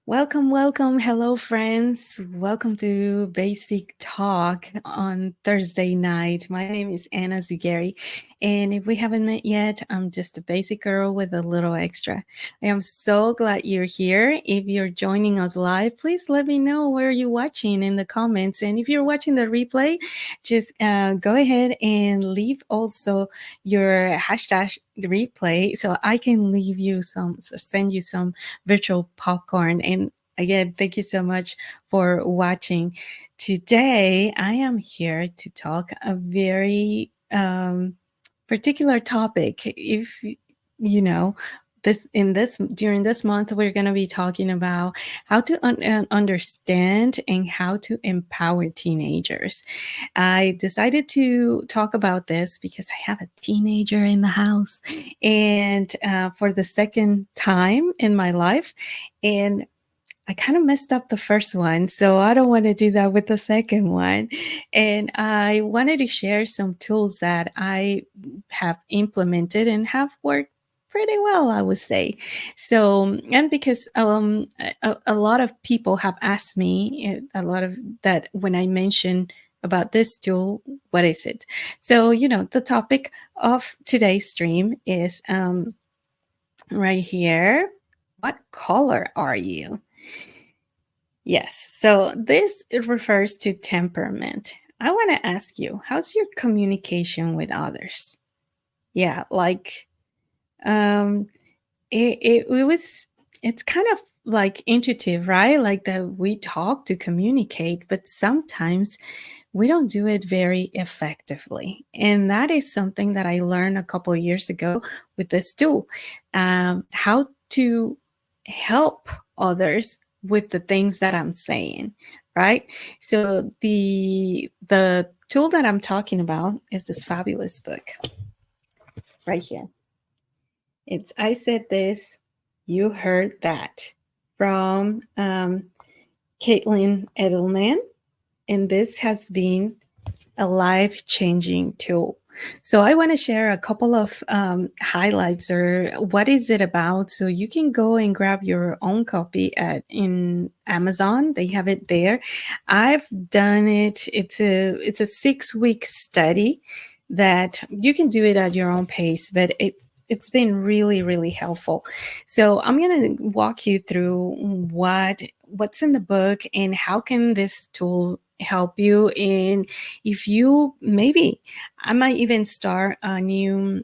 Welcome, welcome. Hello, friends. Welcome to Basic Talk on Thursday night. My name is Anna Zugari. And if we haven't met yet, I'm just a basic girl with a little extra. I am so glad you're here. If you're joining us live, please let me know where you're watching in the comments. And if you're watching the replay, just go ahead and leave also your hashtag replay so I can send you some virtual popcorn. And again, thank you so much for watching. Today, I am here to talk a very particular topic. If you know, this during this month, we're going to be talking about how to understand and how to empower teenagers. I decided to talk about this because I have a teenager in the house, and for the second time in my life. And I kind of messed up the first one, so I don't want to do that with the second one. And I wanted to share some tools that I have implemented and have worked pretty well, I would say. So, and because a lot of people have asked me a lot of that when I mention about this tool, what is it? So, the topic of today's stream is right here. What color are you? Yes. So this it refers to temperament. I want to ask you, how's your communication with others? Yeah, like um it was it's kind of like intuitive, right? Like that we talk to communicate, but sometimes we don't do it very effectively. And that is something that I learned a couple of years ago with this tool. How to help others with the things that I'm saying, right? So the tool that I'm talking about is this fabulous book right here. It's I Said This, You Heard That from Caitlin Edelman. And this has been a life-changing tool. So I want to share a couple of highlights or what is it about. So you can go and grab your own copy in Amazon. They have it there. I've done it. It's a 6-week study that you can do it at your own pace, but it's been really, really helpful. So I'm going to walk you through what's in the book and how can this tool help you in if you maybe I might even start a new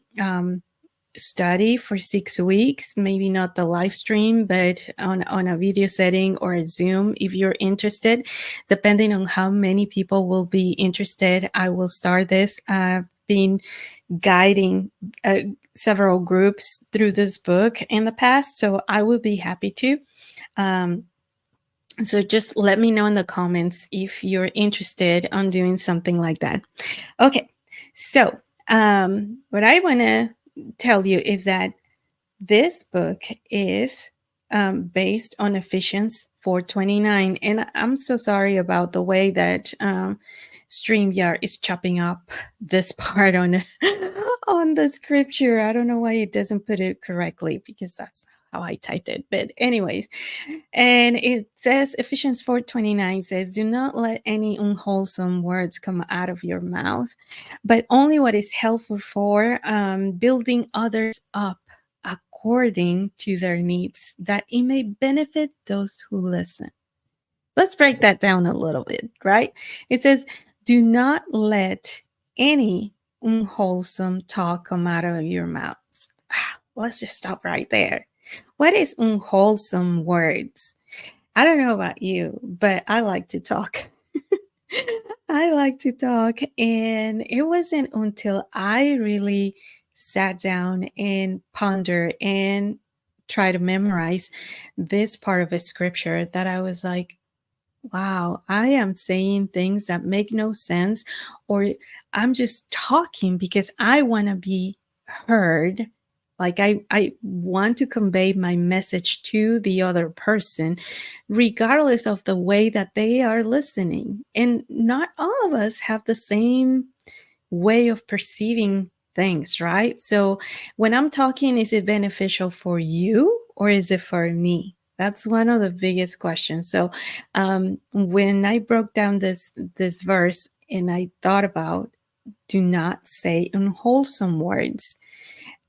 study for 6 weeks, maybe not the live stream, but on a video setting or a Zoom if you're interested. Depending on how many people will be interested, I will start this. I've been guiding several groups through this book in the past, so I will be happy to. So just let me know in the comments if you're interested on doing something like that. Okay, so what I want to tell you is that this book is based on Ephesians 4:29, and I'm so sorry about the way that StreamYard is chopping up this part on on the scripture. I don't know why it doesn't put it correctly because that's how I typed it. But anyways, and it says Ephesians 4:29 says, "Do not let any unwholesome words come out of your mouth, but only what is helpful for building others up according to their needs, that it may benefit those who listen." Let's break that down a little bit, right? It says, "Do not let any unwholesome talk come out of your mouths." Let's just stop right there. What is unwholesome words? I don't know about you, but I like to talk. I like to talk. And it wasn't until I really sat down and pondered and try to memorize this part of a scripture that I was like, wow, I am saying things that make no sense, or I'm just talking because I want to be heard. Like I want to convey my message to the other person, regardless of the way that they are listening. And not all of us have the same way of perceiving things, right? So when I'm talking, is it beneficial for you or is it for me? That's one of the biggest questions. So, when I broke down this verse and I thought about do not say unwholesome words,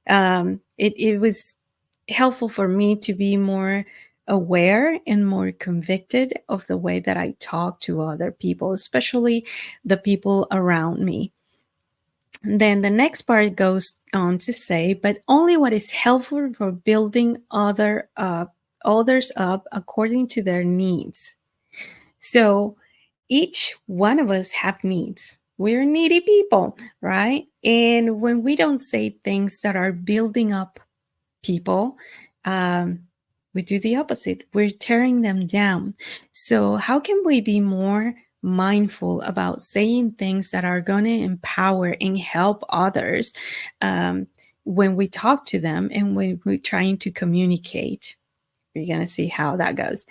it was helpful for me to be more aware and more convicted of the way that I talk to other people, especially the people around me. And then the next part goes on to say, but only what is helpful for building others up according to their needs. So each one of us have needs. We're needy people, right? And when we don't say things that are building up people, um, we do the opposite. We're tearing them down. So, how can we be more mindful about saying things that are going to empower and help others um, when we talk to them and when we're trying to communicate? We're going to see how that goes.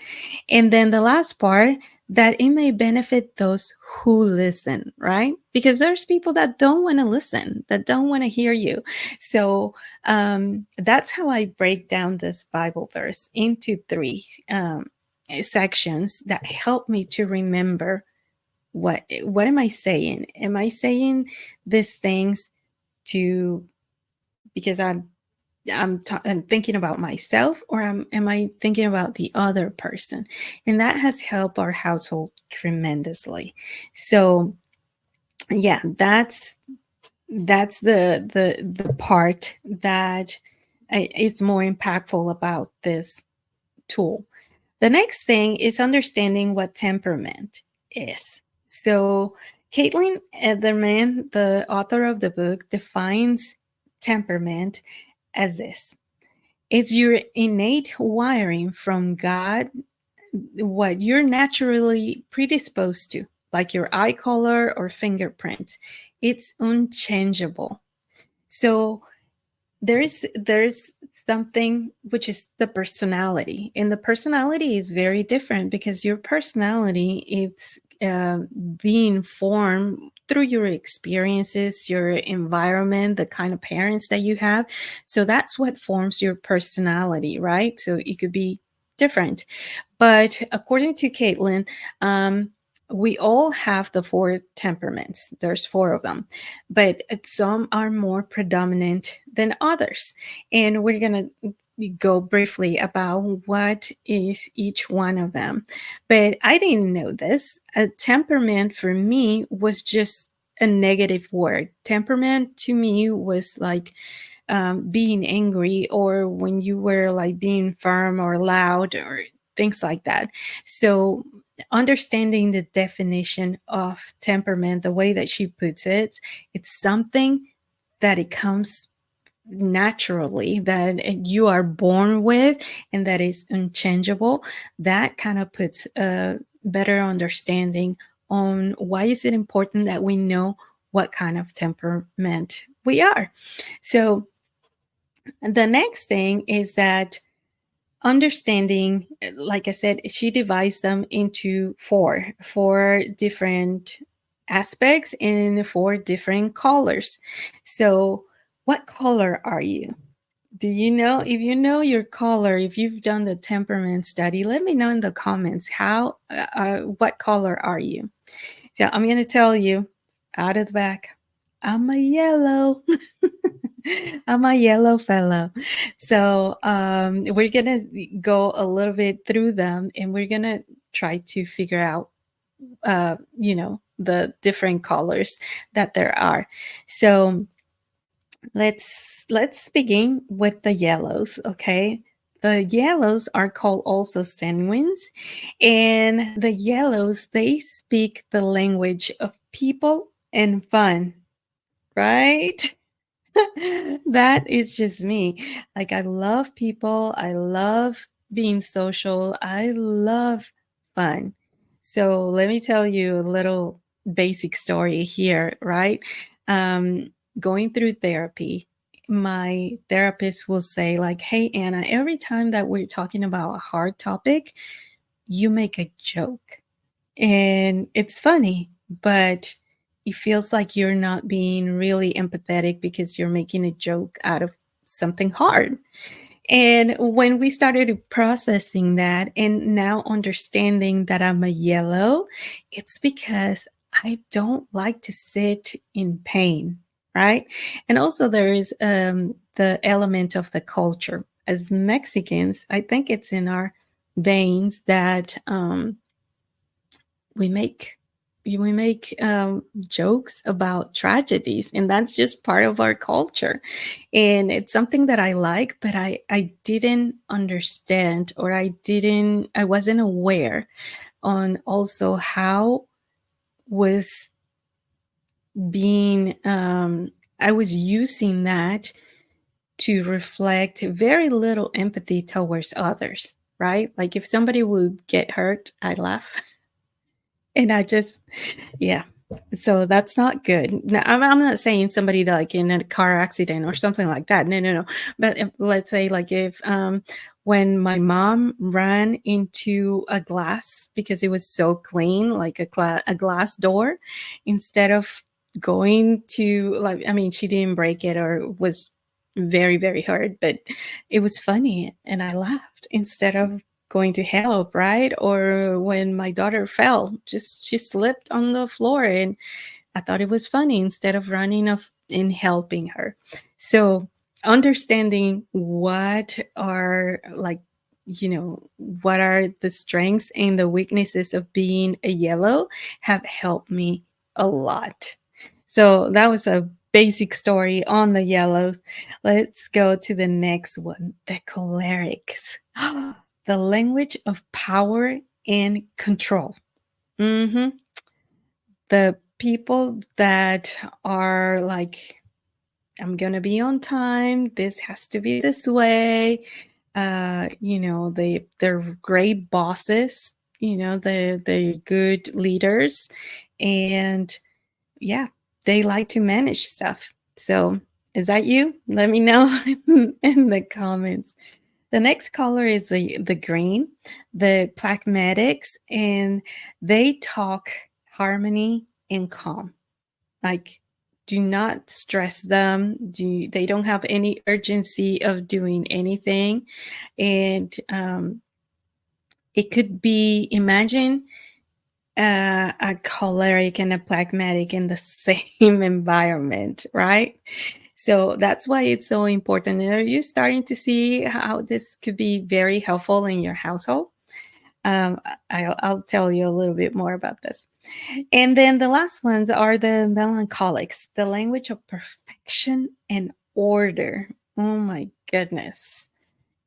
And then the last part, that it may benefit those who listen, right? Because there's people that don't want to listen, that don't want to hear you. So that's how I break down this Bible verse into three sections that help me to remember what am I saying? Am I saying these things to because I'm thinking about myself, or am I thinking about the other person? And that has helped our household tremendously. So yeah, that's the part that is more impactful about this tool. The next thing is understanding what temperament is. So Caitlin Ederman, the author of the book, defines temperament as this: it's your innate wiring from God, what you're naturally predisposed to, like your eye color or fingerprint. It's unchangeable. So there's something which is the personality, and the personality is very different because your personality it's being formed through your experiences, your environment, the kind of parents that you have. So that's what forms your personality, right? So it could be different, but according to Caitlin, we all have the four temperaments. There's four of them, but some are more predominant than others. And we're going to go briefly about what is each one of them. But I didn't know this. A temperament for me was just a negative word. Temperament to me was like being angry, or when you were like being firm or loud or things like that. So understanding the definition of temperament, the way that she puts it, it's something that it comes naturally, that you are born with, and that is unchangeable. That kind of puts a better understanding on why is it important that we know what kind of temperament we are. So the next thing is that understanding, like I said, she divides them into four different aspects in four different colors. So what color are you? Do you know? If you know your color, if you've done the temperament study, let me know in the comments how what color are you. So I'm going to tell you out of the back, I'm a yellow. I'm a yellow fellow. So we're gonna go a little bit through them, and we're gonna try to figure out, the different colors that there are. So let's begin with the yellows. Okay. The yellows are called also sanguines, and the yellows, they speak the language of people and fun, right? That is just me. Like, I love people. I love being social. I love fun. So, let me tell you a little basic story here, right? Going through therapy, my therapist will say, like, hey, Anna, every time that we're talking about a hard topic, you make a joke. And it's funny, but it feels like you're not being really empathetic because you're making a joke out of something hard. And when we started processing that and now understanding that I'm a yellow, it's because I don't like to sit in pain, right? And also, there is the element of the culture. As Mexicans, I think it's in our veins that we make jokes about tragedies, and that's just part of our culture, and it's something that I like, but I didn't understand, or I wasn't aware on also how was being I was using that to reflect very little empathy towards others, right? Like if somebody would get hurt, I laugh. And I just, yeah. So that's not good. Now, I'm not saying somebody that, like in a car accident or something like that. No, no, no. But if, let's say, like if when my mom ran into a glass because it was so clean, like a glass door, instead of going to, like, I mean, she didn't break it or was very, very hurt, but it was funny and I laughed instead of going to help, right? Or when my daughter fell, just she slipped on the floor and I thought it was funny instead of running off and helping her. So understanding what are like, what are the strengths and the weaknesses of being a yellow have helped me a lot. So that was a basic story on the yellows. Let's go to the next one, the cholerics. The language of power and control. Mhm. The people that are like, I'm gonna be on time. This has to be this way. They're great bosses. They're good leaders, and yeah, they like to manage stuff. So, is that you? Let me know in the comments. The next color is the green, the pragmatics, and they talk harmony and calm. Like, do not stress them. They don't have any urgency of doing anything. And it could be, imagine a choleric and a pragmatic in the same environment, right? So that's why it's so important. And are you starting to see how this could be very helpful in your household? I'll tell you a little bit more about this. And then the last ones are the melancholics, the language of perfection and order. Oh my goodness.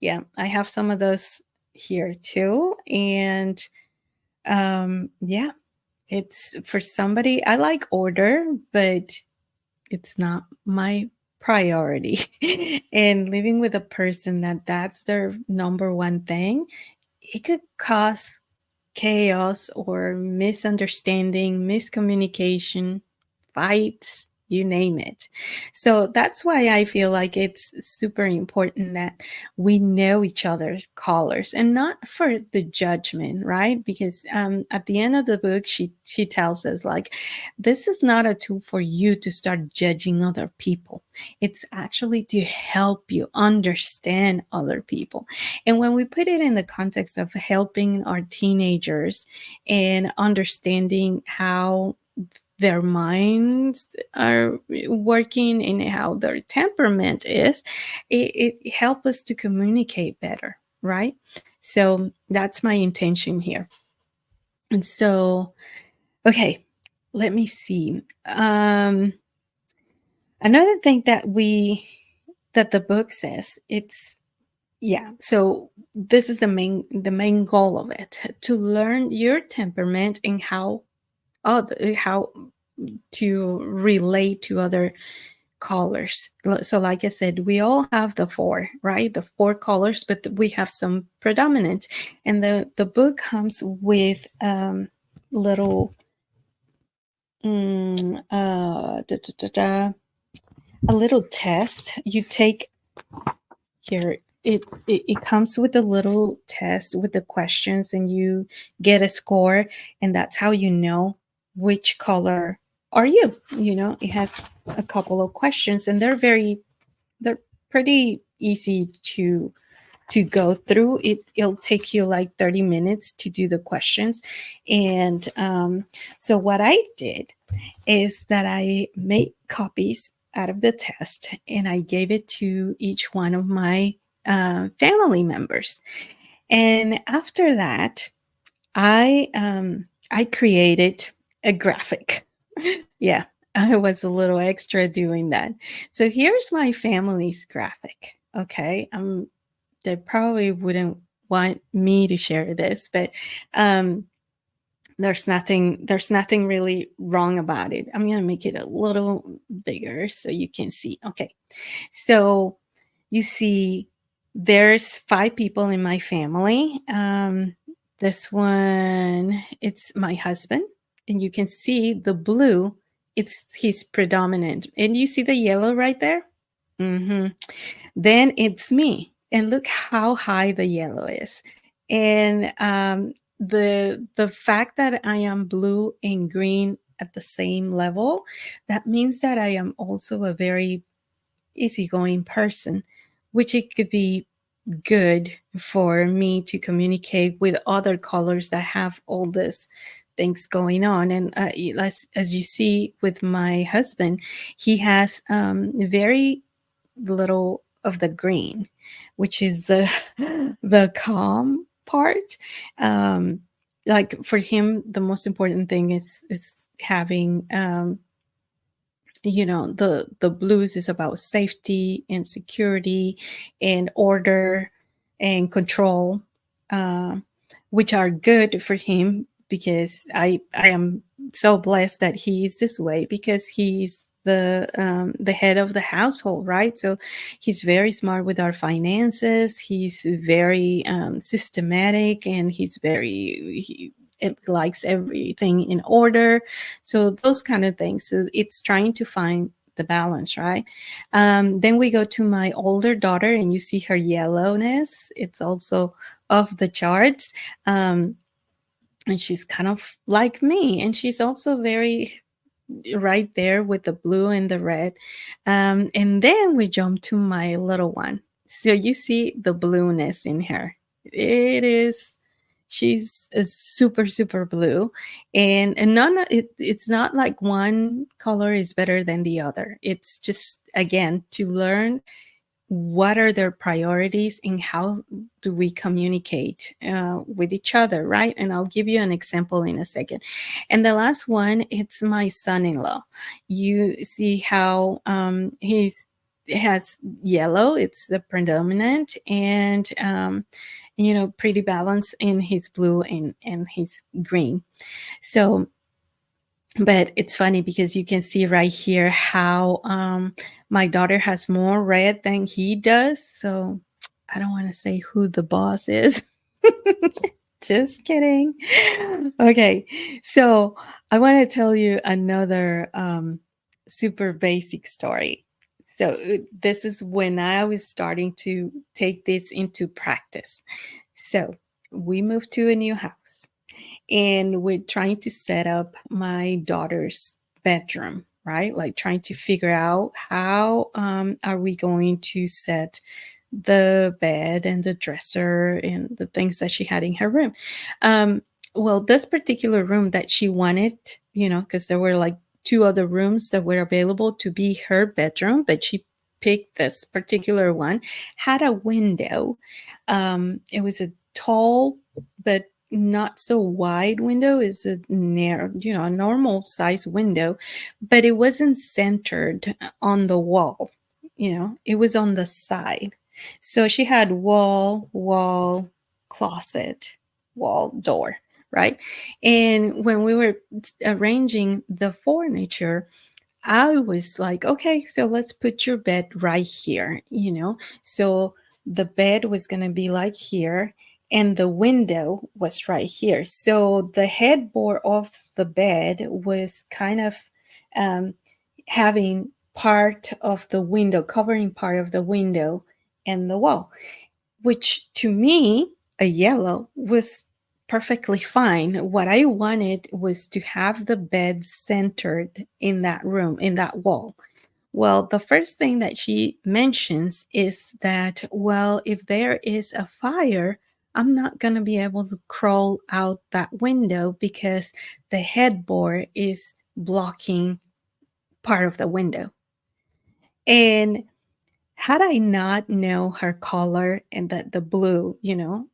Yeah, I have some of those here too. And yeah, it's for somebody, I like order, but it's not my priority. And living with a person that's their number one thing, it could cause chaos or misunderstanding, miscommunication, fights, you name it. So that's why I feel like it's super important that we know each other's colors, and not for the judgment, right? Because at the end of the book, she tells us like, this is not a tool for you to start judging other people. It's actually to help you understand other people. And when we put it in the context of helping our teenagers and understanding how their minds are working and how their temperament is, it helps us to communicate better, right? So that's my intention here. And so, okay, let me see. Another thing that the book says, it's, yeah, so this is the main goal of it, to learn your temperament and how to relate to other colors. So like I said, we all have the four, right? The four colors, but we have some predominant. And the book comes with little a little test you take here. It comes with a little test with the questions, and you get a score, and that's how you know which color are you. It has a couple of questions, and they're pretty easy to to go through. It'll take you like 30 minutes to do the questions. And so what I did is that I made copies out of the test and I gave it to each one of my family members. And after that, I created a graphic. Yeah, I was a little extra doing that. So here's my family's graphic. Okay, they probably wouldn't want me to share this, but um, there's nothing really wrong about it. I'm gonna make it a little bigger so you can see. Okay, so you see, there's 5 people in my family. This one, it's my husband, and you can see the blue. It's he's predominant, and you see the yellow right there. Hmm. Then it's me, and look how high the yellow is. And the fact that I am blue and green at the same level, that means that I am also a very easygoing person, which it could be good for me to communicate with other colors that have all this things going on. And as you see with my husband, he has very little of the green, which is the the calm part. Um, like for him, the most important thing is having the blues is about safety and security and order and control, uh, which are good for him because I am so blessed that he is this way because he's the head of the household, right? So he's very smart with our finances. He's very systematic, and it likes everything in order. So those kind of things. So it's trying to find the balance, right? Then we go to my older daughter, and you see her yellowness. It's also off the charts. And she's kind of like me, and she's also very right there with the blue and the red. And then we jump to my little one. So you see the blueness in her. It is, she's a super, super blue. And it's not like one color is better than the other. It's just, again, to learn what are their priorities and how do we communicate with each other, right? And I'll give you an example in a second. And the last one, it's my son-in-law. You see how has yellow, it's the predominant, and pretty balanced in his blue and his green. So but it's funny because you can see right here how my daughter has more red than he does. So I don't want to say who the boss is. Just kidding. Okay, so I want to tell you another super basic story. So this is when I was starting to take this into practice. So we moved to a new house, and we're trying to set up my daughter's bedroom, right? Like trying to figure out how are we going to set the bed and the dresser and the things that she had in her room. Well, this particular room that she wanted, because there were like 2 other rooms that were available to be her bedroom, but she picked this particular one, had a window. It was a tall but not so wide window, is a narrow, a normal size window, but it wasn't centered on the wall. It was on the side. So she had wall, closet, wall, door, right? And when we were arranging the furniture, I was like, okay, so let's put your bed right here. So the bed was going to be like here, and the window was right here. So the headboard of the bed was kind of um, having part of the window, covering part of the window and the wall, which to me, a yellow was perfectly fine. What I wanted was to have the bed centered in that room, in that wall, Well, the first thing that she mentions is that, well, if there is a fire, I'm not going to be able to crawl out that window because the headboard is blocking part of the window. And had I not know her color and that the blue,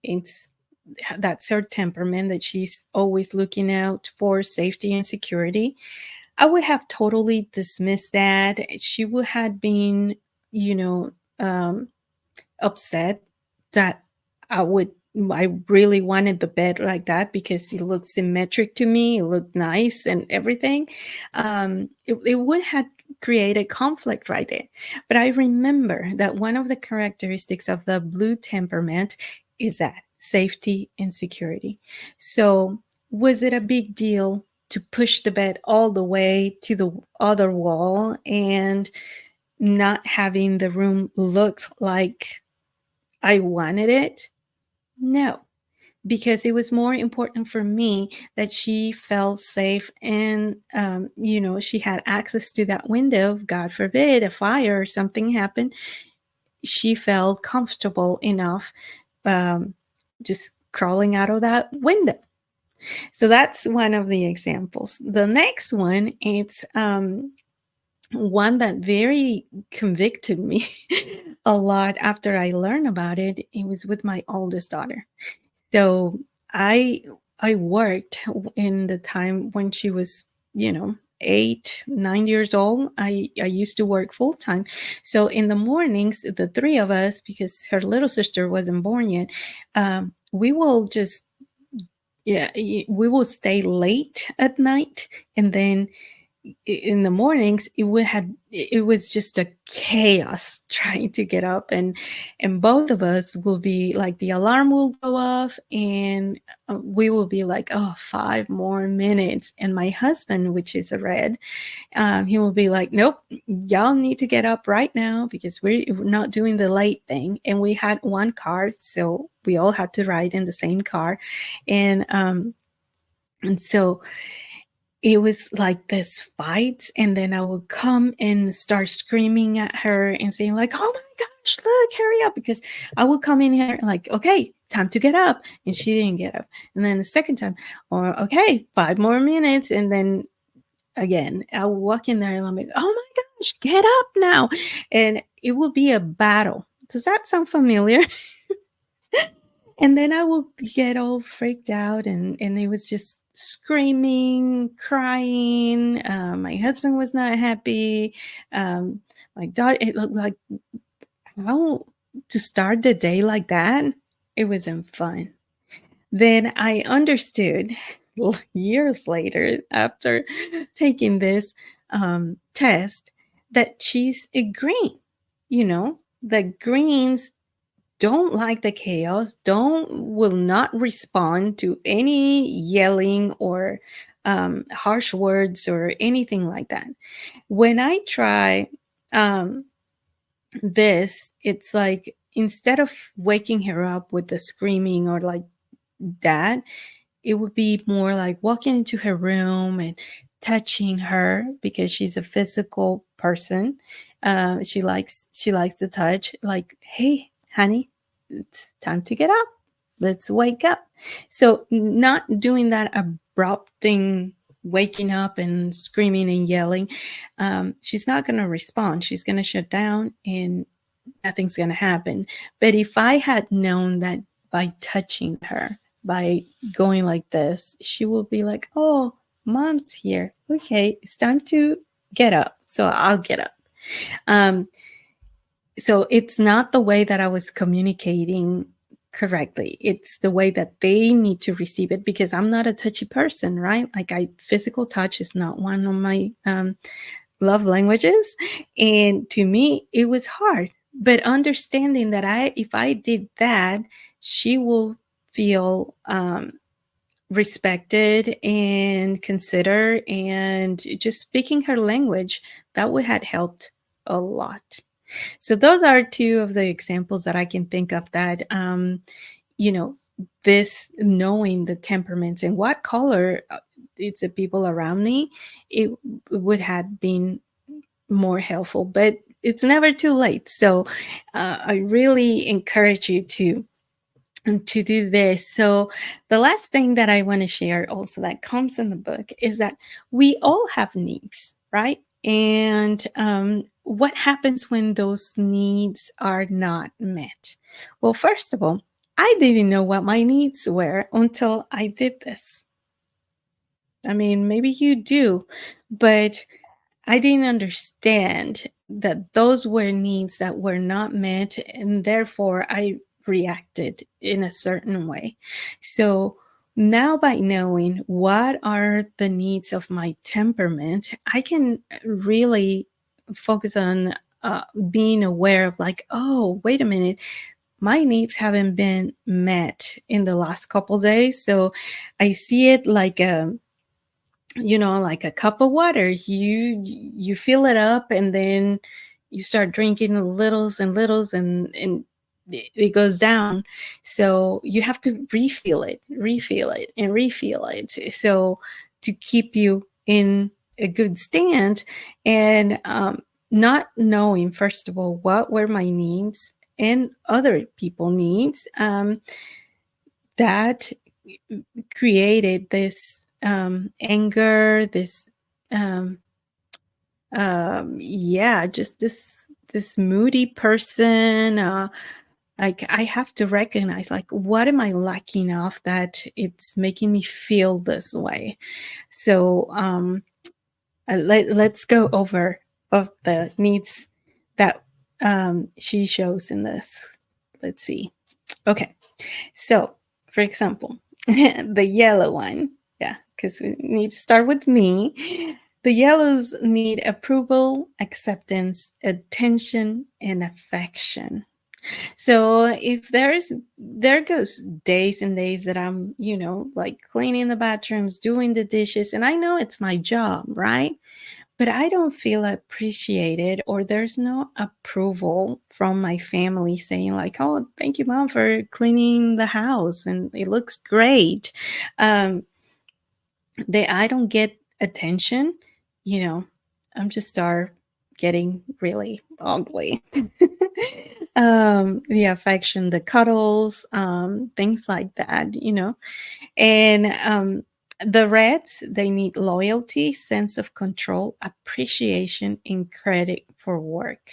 it's that's her temperament, that she's always looking out for safety and security, I would have totally dismissed that. She would have been, you know, um, upset that I would I really wanted the bed like that because it looked symmetric to me. It looked nice and everything. It would have created conflict right there. But I remember that one of the characteristics of the blue temperament is that safety and security. So was it a big deal to push the bed all the way to the other wall and not having the room look like I wanted it? No, because it was more important for me that she felt safe and, she had access to that window. God forbid a fire or something happened. She felt comfortable enough um, just crawling out of that window. So that's one of the examples. The next one, it's one that very convicted me a lot after I learned about it. It was with my oldest daughter. So I I worked in the time when she was, 8, 9 years old. I used to work full time. So in the mornings, the three of us, because her little sister wasn't born yet, we will just yeah, we will stay late at night, and then in the mornings it was just a chaos trying to get up, and both of us will be like, the alarm will go off, and we will be like, oh, 5 more minutes, and my husband, which is a red, he will be like, nope, y'all need to get up right now because we're not doing the late thing. And we had one car, so we all had to ride in the same car, and so it was like this fight, and then I would come and start screaming at her and saying like, oh my gosh, look, hurry up, because I would come in here like, okay, time to get up, and she didn't get up. And then the second time, or okay, 5 more minutes, and then again I would walk in there and I'm like, oh my gosh, get up now. And it will be a battle. Does that sound familiar? And then I would get all freaked out, and it was just screaming, crying. My husband was not happy. Um, my daughter, it looked like, how to start the day like that? It wasn't fun. Then I understood years later, after taking this test, that she's a green. The greens don't like the chaos, don't will not respond to any yelling or harsh words or anything like that. When I try um, this, it's like, instead of waking her up with the screaming or like that, it would be more like walking into her room and touching her, because she's a physical person. She likes to touch. Like, hey, honey, it's time to get up. Let's wake up. So not doing that abrupt thing, waking up and screaming and yelling. She's not going to respond. She's going to shut down, and nothing's going to happen. But if I had known that by touching her, by going like this, she will be like, oh, mom's here. Okay, it's time to get up. So I'll get up. Um, so it's not the way that I was communicating correctly. It's the way that they need to receive it, because I'm not a touchy person, right? Like, physical touch is not one of my love languages. And to me, it was hard. But understanding that if I did that, she will feel respected and considered, and just speaking her language, that would have helped a lot. So those are two of the examples that I can think of, that you know this, knowing the temperaments and what color it's the people around me, it would have been more helpful, but it's never too late. So I really encourage you to do this. So the last thing that I want to share also that comes in the book is that we all have needs, right? And what happens when those needs are not met? Well, first of all, I didn't know what my needs were until I did this. I mean, maybe you do, but I didn't understand that those were needs that were not met, and therefore I reacted in a certain way. So now, by knowing what are the needs of my temperament, I can really focus on being aware of, like, oh, wait a minute, my needs haven't been met in the last couple days. So I see it like like a cup of water. You fill it up, and then you start drinking littles and littles, and it goes down. So you have to refill it, and refill it, so to keep you in a good stand. And not knowing, first of all, what were my needs and other people needs, that created this anger, this um, yeah, just this moody person. Like, I have to recognize, like, what am I lacking of that it's making me feel this way? So let's go over of the needs that she shows in this. Let's see. Okay. So, for example, the yellow one, yeah, because we need to start with me. The yellows need approval, acceptance, attention, and affection. So if there goes days and days that I'm, like cleaning the bathrooms, doing the dishes, and I know it's my job, right? But I don't feel appreciated, or there's no approval from my family saying, like, oh, thank you, mom, for cleaning the house and it looks great. Um, I don't get attention, you know, I'm just start getting really ugly. The affection, the cuddles, things like that, and the Reds, they need loyalty, sense of control, appreciation, and credit for work.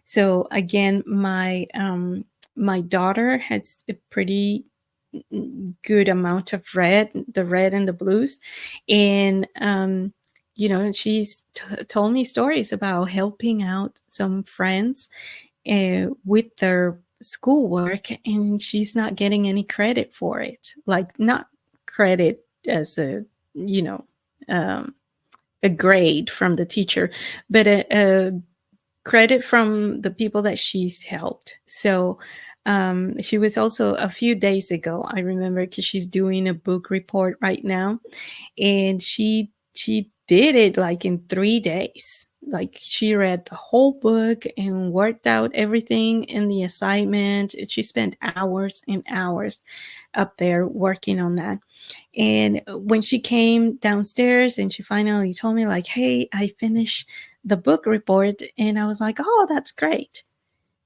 So again, my daughter has a pretty good amount of red, the red and the blues, and she's told me stories about helping out some friends with their schoolwork, and she's not getting any credit for it. Like, not credit as you know um, a grade from the teacher, but a credit from the people that she's helped. So she was also a few days ago, I remember, because she's doing a book report right now, and she did it like in 3 days. Like, she read the whole book and worked out everything in the assignment. She spent hours and hours up there working on that. And when she came downstairs and she finally told me, like, hey, I finished the book report, and I was like, oh, that's great.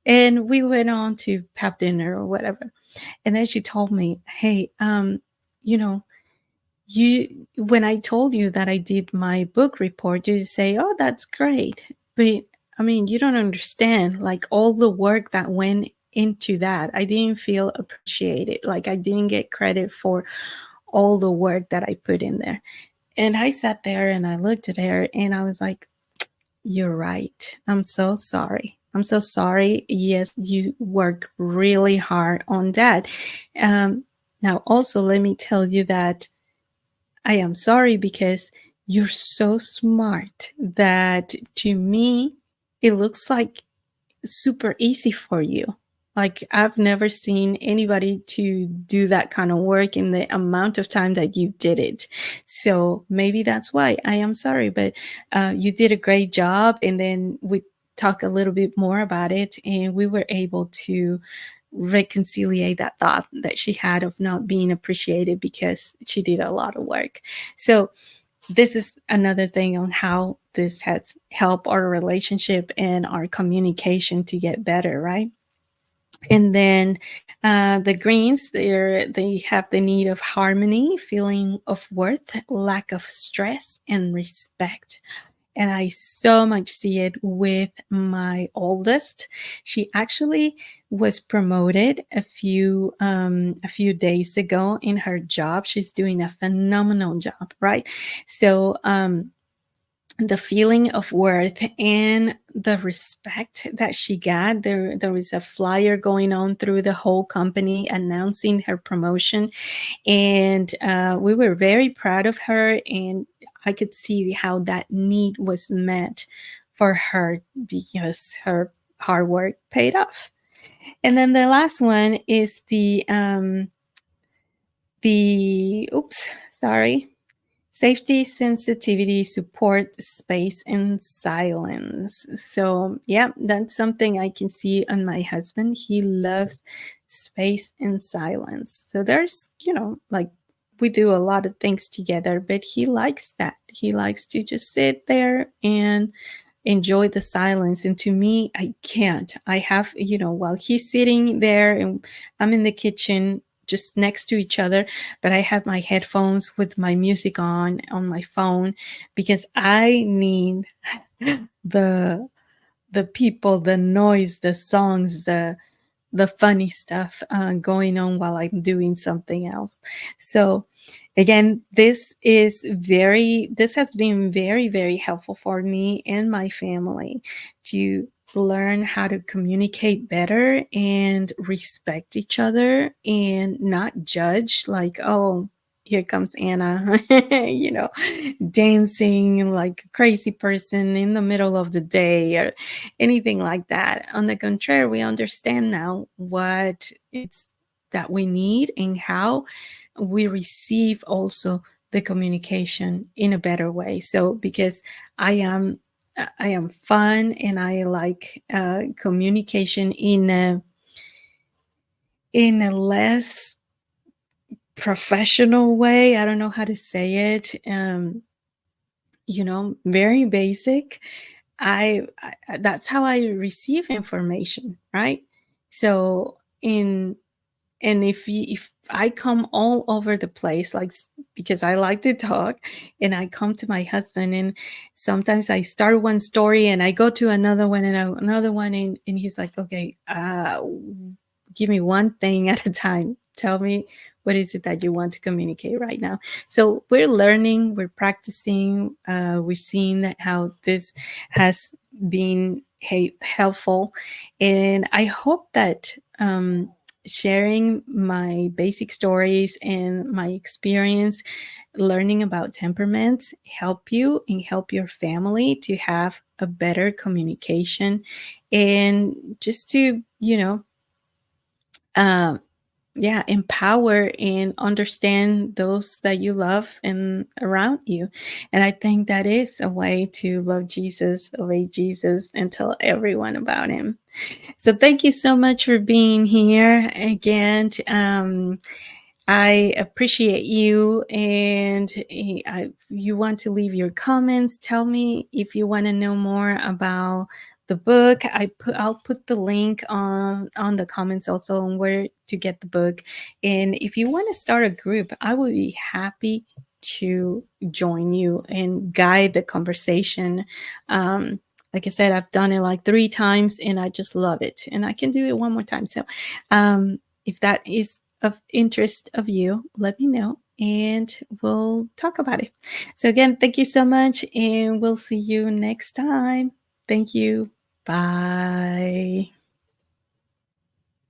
And we went on to have dinner or whatever. And then she told me, hey, you know you when I told you that I did my book report, you say, oh, that's great. But I mean, you don't understand, like, all the work that went into that. I didn't feel appreciated. Like, I didn't get credit for all the work that I put in there. And I sat there and I looked at her and I was like, you're right. I'm so sorry. I'm so sorry. Yes, you worked really hard on that. Now, also, let me tell you that I am sorry, because you're so smart that, to me, it looks like super easy for you. Like, I've never seen anybody to do that kind of work in the amount of time that you did it. So maybe that's why I am sorry, but you did a great job. And then we talked a little bit more about it, and we were able to reconciliate that thought that she had of not being appreciated because she did a lot of work. So this is another thing on how this has helped our relationship and our communication to get better, right? And then the greens, they have the need of harmony, feeling of worth, lack of stress, and respect. And I so much see it with my oldest. She actually was promoted a few days ago in her job. She's doing a phenomenal job, right? So the feeling of worth and the respect that she got, there was a flyer going on through the whole company announcing her promotion, and we were very proud of her, and I could see how that need was met for her because her hard work paid off. And then the last one is the oops, sorry, safety, sensitivity, support, space, and silence. So, yeah, that's something I can see on my husband. He loves space and silence. So, there's, like we do a lot of things together, but he likes that. He likes to just sit there and enjoy the silence. And to me, I can't. I have, while he's sitting there and I'm in the kitchen just next to each other, but I have my headphones with my music on my phone because I need the the people, the noise, the songs, the funny stuff going on while I'm doing something else. So again, this has been very, very helpful for me and my family to learn how to communicate better and respect each other and not judge like, oh, here comes Anna, you know, dancing like a crazy person in the middle of the day or anything like that. On the contrary, we understand now what it's that we need and how we receive also the communication in a better way. So because I am fun and I like communication in a less professional way. I don't know how to say it. Very basic. That's how I receive information, right? So in and if I come all over the place, like because I like to talk, and I come to my husband, and sometimes I start one story and I go to another one and another one, and he's like, okay, give me one thing at a time. Tell me what is it that you want to communicate right now. So we're learning, we're practicing, we're seeing that how this has been helpful, and I hope that sharing my basic stories and my experience learning about temperaments help you and help your family to have a better communication and just to um, yeah, empower and understand those that you love and around you. And I think that is a way to love Jesus, obey Jesus, and tell everyone about him. So thank you so much for being here again. I appreciate you, and you want to leave your comments. Tell me if you want to know more about the book. I'll put the link on the comments also on where to get the book. And if you want to start a group, I would be happy to join you and guide the conversation. Like I said, I've done it like 3 times and I just love it. And I can do it one more time. So if that is of interest of you, let me know and we'll talk about it. So again, thank you so much and we'll see you next time. Thank you. Bye.